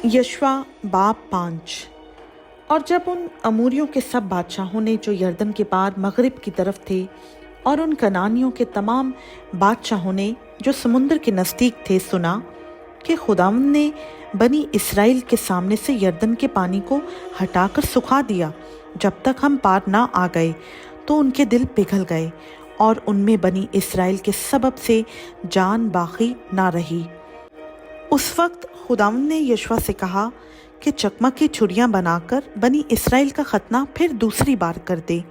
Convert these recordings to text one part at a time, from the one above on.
यशवा बाब 5। और जब उन अमोरियों के सब बादशाहों ने जो यरदन के पार मगरिब की तरफ थे और उन कनानियों के तमाम बादशाहों ने जो समुंदर के नज़दीक थे सुना कि खुदावंद ने बनी इस्राएल के सामने से यरदन के पानी को हटाकर सुखा दिया जब तक हम पार ना आ गए, तो उनके दिल पिघल गए और उनमें बनी इस्राएल के सबब से जान बाकी ना रही। उस वक्त खुदावंद ने यशवा से कहा कि चकमक की छुरियां बनाकर बनी इस्राएल का खतना फिर दूसरी बार कर दे।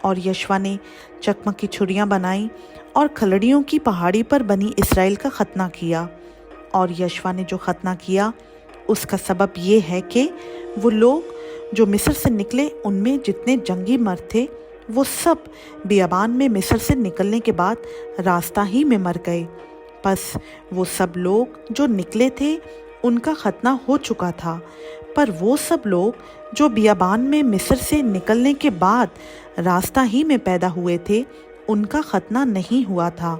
और यशवा ने चकमक की छुरियां बनाई और खलड़ियों की पहाड़ी पर बनी इस्राएल का खतना किया। और यशवा ने जो खतना किया उसका सबब ये है कि वो लोग जो मिस्र से निकले उनमें जितने जंगी मर्द थे वो सब बियाबान में मिस्र से निकलने के बाद रास्ता ही में मर गए। बस वो सब लोग जो निकले थे उनका खतना हो चुका था, पर वो सब लोग जो बियाबान में मिस्र से निकलने के बाद रास्ता ही में पैदा हुए थे उनका खतना नहीं हुआ था,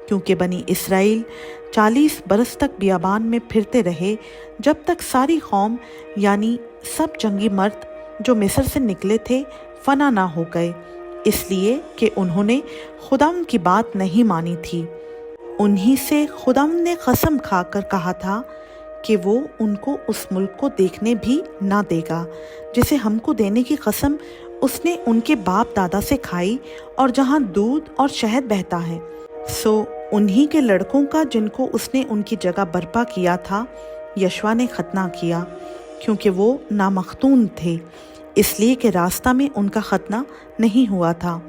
क्योंकि बनी इस्राएल 40 बरस तक बियाबान में फिरते रहे जब तक सारी कौम यानी सब जंगी मर्द जो मिस्र से निकले थे फना ना हो गए, इसलिए कि उन्होंने खुदावंद की बात नहीं मानी थी। उन्हीं से खुदावंद ने कसम खाकर कहा था कि वो उनको उस मुल्क को देखने भी ना देगा जिसे हमको देने की कसम उसने उनके बाप दादा से खाई और जहाँ दूध और शहद बहता है। सो उन्हीं के लड़कों का जिनको उसने उनकी जगह बर्पा किया था यशवा ने खतना किया, क्योंकि वो नामख्तून थे, इसलिए कि रास्ता में उनका खतना नहीं हुआ था।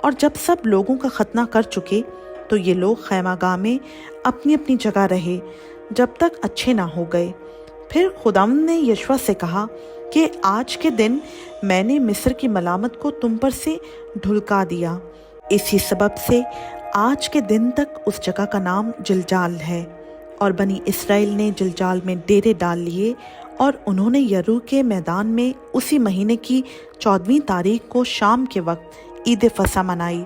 और जब सब लोगों का खतना कर चुके तो ये लोग खैमागाह में अपनी अपनी जगह रहे जब तक अच्छे ना हो गए। फिर खुदावंद ने यशवा से कहा कि आज के दिन मैंने मिस्र की मलामत को तुम पर से ढुलका दिया। इसी सबब से आज के दिन तक उस जगह का नाम जिलजाल है। और बनी इस्राएल ने जिलजाल में डेरे डाल लिए और उन्होंने यरू के मैदान में उसी महीने की 14वीं तारीख को शाम के वक्त ईद फसा मनाई।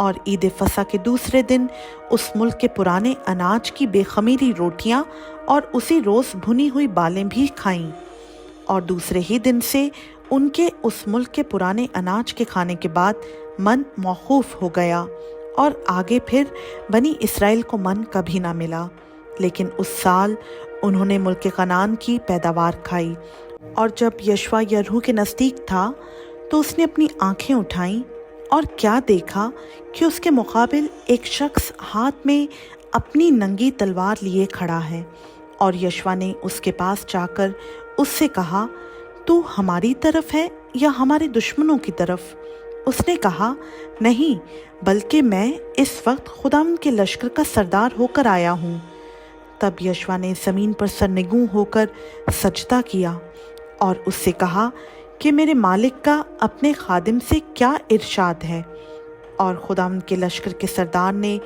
और ईद फसा के दूसरे दिन उस मुल्क के पुराने अनाज की बेखमीरी रोटियां और उसी रोज़ भुनी हुई बालें भी खाईं। और दूसरे ही दिन से उनके उस मुल्क के पुराने अनाज के खाने के बाद मन मौकूफ़ हो गया और आगे फिर बनी इस्राएल को मन कभी ना मिला। लेकिन उस साल उन्होंने मुल्क कनान की पैदावार खाई। और जब यशवा यरीहो के नज़दीक था तो उसने अपनी आंखें उठाईं और क्या देखा कि उसके मुकाबिल एक शख्स हाथ में अपनी नंगी तलवार लिए खड़ा है। और यशवा ने उसके पास जाकर उससे कहा, तू हमारी तरफ है या हमारे दुश्मनों की तरफ? उसने कहा, नहीं, बल्कि मैं इस वक्त खुदावंद के लश्कर का सरदार होकर आया हूँ। तब यशवा ने ज़मीन पर सरनिगूं होकर सजदा किया और उससे कहा कि मेरे मालिक का अपने खादिम से क्या इरशाद है। और खुदावंद के लश्कर के सरदार ने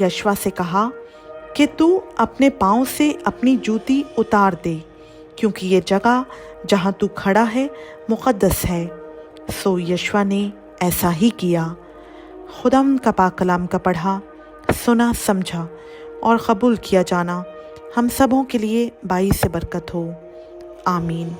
यशवा से कहा कि तू अपने पाँव से अपनी जूती उतार दे, क्योंकि ये जगह जहाँ तू खड़ा है मुक़द्दस है। सो यशवा ने ऐसा ही किया। खुदावंद का पाक कलाम का पढ़ा, सुना, समझा और कबूल किया जाना हम सबों के लिए बाइस से बरकत हो। आमीन।